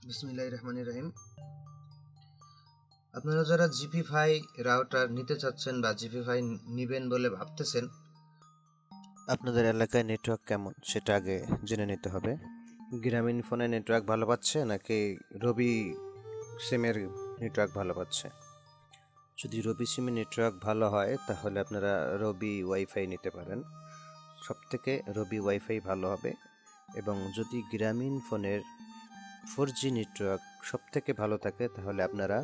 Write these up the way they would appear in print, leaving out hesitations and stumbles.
বিসমিল্লাহির রহমানির রহিম। আপনারা যারা জিপিফাই রাউটার নিতে চাচ্ছেন বা জিপিফাই নিবেন বলে ভাবতেছেন, আপনাদের এলাকায় নেটওয়ার্ক কেমন সেটা আগে জেনে নিতে হবে। গ্রামীণ ফোনে নেটওয়ার্ক ভালো পাচ্ছে নাকি রবি সিমের নেটওয়ার্ক ভালো পাচ্ছে? যদি রবি সিমের নেটওয়ার্ক ভালো হয় তাহলে আপনারা রবি ওয়াইফাই নিতে পারেন। সবথেকে রবি ওয়াইফাই ভালো হবে। এবং যদি গ্রামীণ ফোনের 4G নেটওয়ার্ক সবথেকে ভালো থাকে তাহলে আপনারা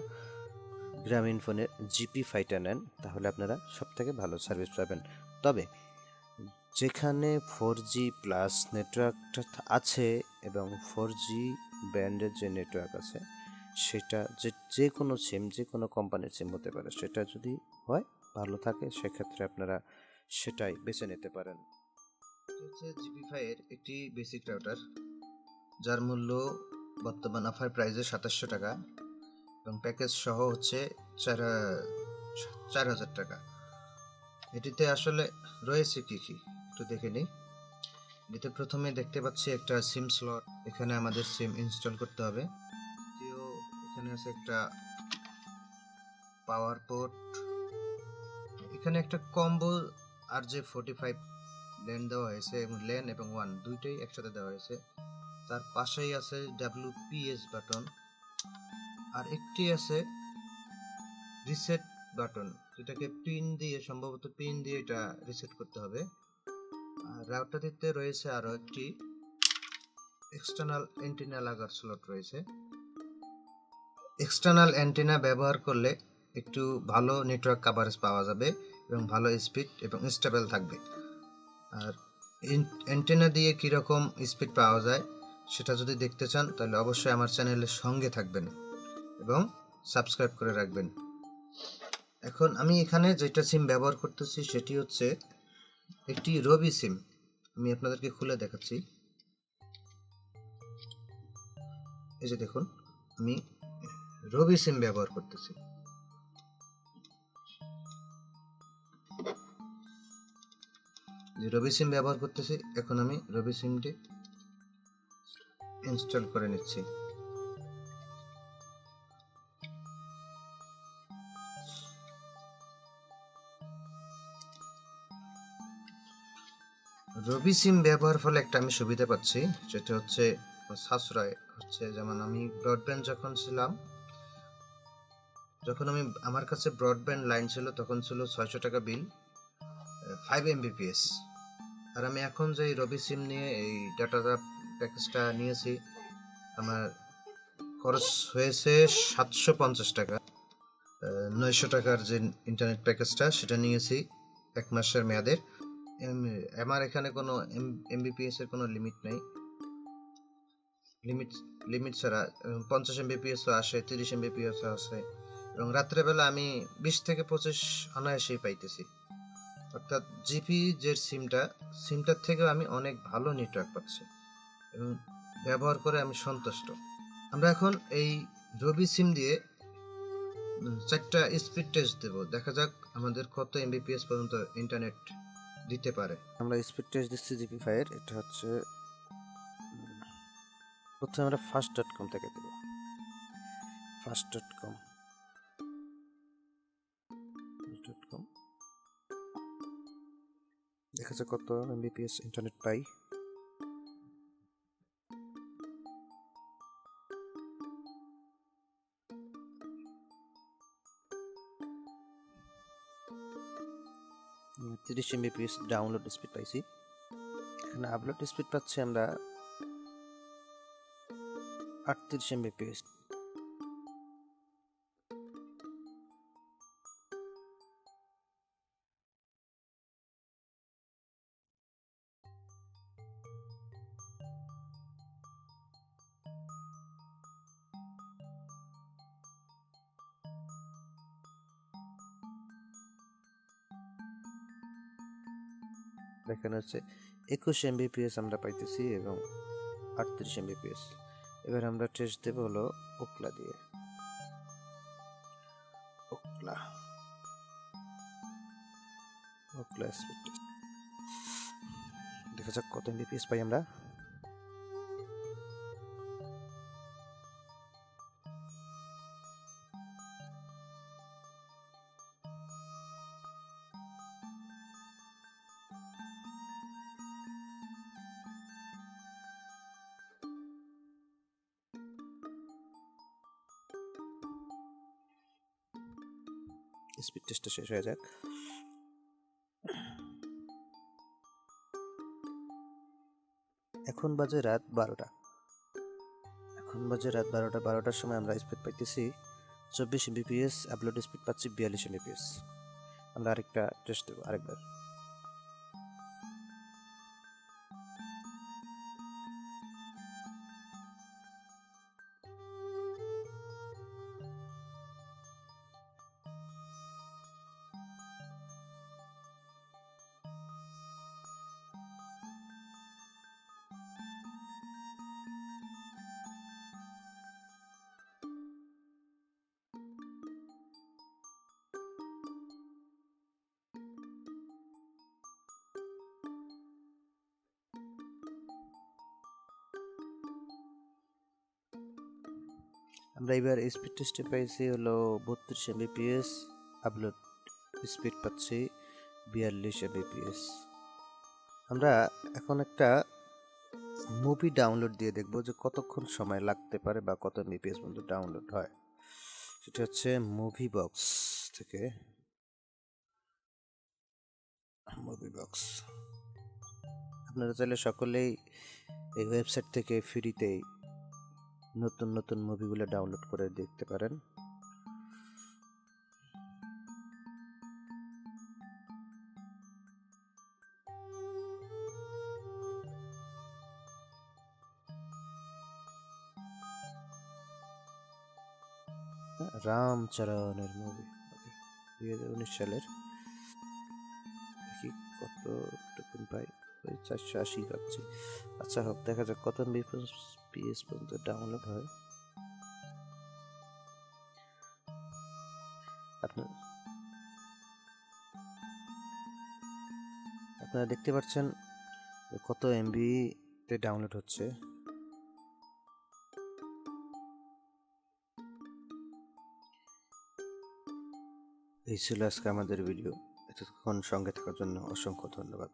গ্রামীণ ফোনের জিপি ফাইটা নেন, তাহলে আপনারা সবথেকে ভালো সার্ভিস পাবেন। তবে যেখানে 4G প্লাস নেটওয়ার্কটা আছে এবং 4G ব্যান্ডের যে নেটওয়ার্ক আছে সেটা যে কোনো সিম, যে কোনো কোম্পানির সিম হতে পারে, সেটা যদি হয় ভালো থাকে সেক্ষেত্রে আপনারা সেটাই বেছে নিতে পারেন। হচ্ছে জিপিফাই এর একটি বেসিক রাউটার, যার মূল্য বর্তমান অফার প্রাইসে 2700 টাকা এবং প্যাকেজ সহ হচ্ছে 4000 টাকা। এটিতে আসলে রয়েছে কি কি একটু দেখে নিই। এতে প্রথমে দেখতে পাচ্ছি একটা সিম স্লট, এখানে আমাদের সিম ইনস্টল করতে হবে। দ্বিতীয়, এখানে আছে একটা পাওয়ার পোর্ট, এখানে একটা কম্বো RJ45 লেন দেওয়া হয়েছে এবং লেন এবং ওয়ান দুইটাই একসাথে দেওয়া হয়েছে। তার পাশেই আছে WPS বাটন, আর একটি আছে রিসেট বাটন, যেটাকে পিন দিয়ে, সম্ভবত পিন দিয়ে এটা রিসেট করতে হবে। আর রাউটারটিতে রয়েছে আরো একটি এক্সটার্নাল অ্যান্টেনা লাগার স্লট রয়েছে। এক্সটার্নাল অ্যান্টেনা ব্যবহার করলে একটু ভালো নেটওয়ার্ক কভারেজ পাওয়া যাবে এবং ভালো স্পিড এবং স্টেবল থাকবে। আর অ্যান্টেনা দিয়ে কীরকম স্পিড পাওয়া যায় সেটা যদি দেখতে চান তাহলে অবশ্যই আমার চ্যানেলের সঙ্গে থাকবেন এবং সাবস্ক্রাইব করে রাখবেন। এখন আমি এখানে যেটা সিম ব্যবহার করতেছি সেটি হচ্ছে একটি রবি সিম। আমি আপনাদেরকে খুলে দেখাচ্ছি। এই যে দেখুন, আমি রবি সিম ব্যবহার করতেছি। রবি সিম ব্যবহার করতেছি। এখন আমি রবি সিমটি ইনস্টল করে নিচ্ছি। রবি সিম ব্যবহার ফলে একটা আমি সুবিধা পাচ্ছি, যেটা হচ্ছে সাশ্রয় হচ্ছে। যেমন আমি ব্রডব্যান্ড যখন আমার কাছে ব্রডব্যান্ড লাইন ছিল তখন ছিল 600 টাকা বিল, 5 Mbps। আর আমি এখন যে রবি সিম নিয়ে এই ডাটা প্যাকেজটা নিয়েছি, আমার খরচ হয়েছে 750 টাকা। 900 টাকার যে ইন্টারনেট প্যাকেজটা সেটা নিয়েছি 1 মাসের মেয়াদের। আমার এখানে কোনো এমবিপিএস এর কোনো লিমিট নেই। লিমিট ছাড়া 50 এমবিপিএসও আসে, 30 এমবিপিএসও আসে এবং রাত্রেবেলা আমি 20 থেকে 25 অনায়াসেই পাইতেছি। অর্থাৎ জিপি যে সিমটার থেকেও আমি অনেক ভালো নেটওয়ার্ক পাচ্ছি এবং ব্যবহার করে আমি সন্তুষ্ট। আমরা এখন এই রবি সিম দিয়ে 4টা স্পিড টেস্ট দেব, দেখা যাক আমাদের কত এমবিপিএস পর্যন্ত ইন্টারনেট দিতে পারে। আমরা স্পিড টেস্ট দিচ্ছি জিপি5 এর। এটা হচ্ছে প্রথমে আমরা fast.com থেকে দেব। fast.com দেখা যাক কত এমবিপিএস ইন্টারনেট পাই। তিরিশ এমবিপিএস ডাউনলোড স্পিড পাইছি। এখানে আপলোড স্পিড পাচ্ছি আমরা 38 এমবিপিএস। এখানে হচ্ছে 21 এমবিপিএস আমরা পাইতেছি এবং 38 এমবিপিএস। এবার আমরা টেস্ট দেব হলো ওকলা দিয়ে। ওকলা স্পিড টেস্ট দেখা যাক কত এমবিপিএস পাই আমরা। স্পিড টেস্টটা শেষ হয়ে যাক। এখন বাজে রাত 12টা। বারোটার সময় আমরা স্পিড পাইতেছি 24 mbps, আপলোড স্পিড পাচ্ছি 42 mbps। আমরা আরেকটা টেস্ট দেবো আরেকবার। আমরা এবার স্পিড টেস্টে পাইছি হলো 32 mbps, আপলোড স্পিড পাচ্ছি 42 mbps। আমরা এখন একটা মুভি ডাউনলোড দিয়ে দেখব যে কতক্ষণ সময় লাগতে পারে বা কত mbps পর্যন্ত ডাউনলোড হয়। সেটা হচ্ছে মুভি বক্স থেকে। মুভি বক্স আপনারা চাইলে সকলেই এই ওয়েবসাইট থেকে ফ্রিতেই নতুন নতুন মুভিগুলো ডাউনলোড করে দেখতে পারেন। রামচরণের মুভি 2019 সালের। দেখি কত টুকুন পাই, ওই 480 পাচ্ছি। আচ্ছা হোক, দেখা যাক কত mbps পর্যন্ত ডাউনলোড হয়। আপনারা দেখতে পাচ্ছেন কত এমবি তে ডাউনলোড হচ্ছে। এই ছিল আজকে আমাদের ভিডিও। এতক্ষণ সঙ্গে থাকার জন্য অসংখ্য ধন্যবাদ।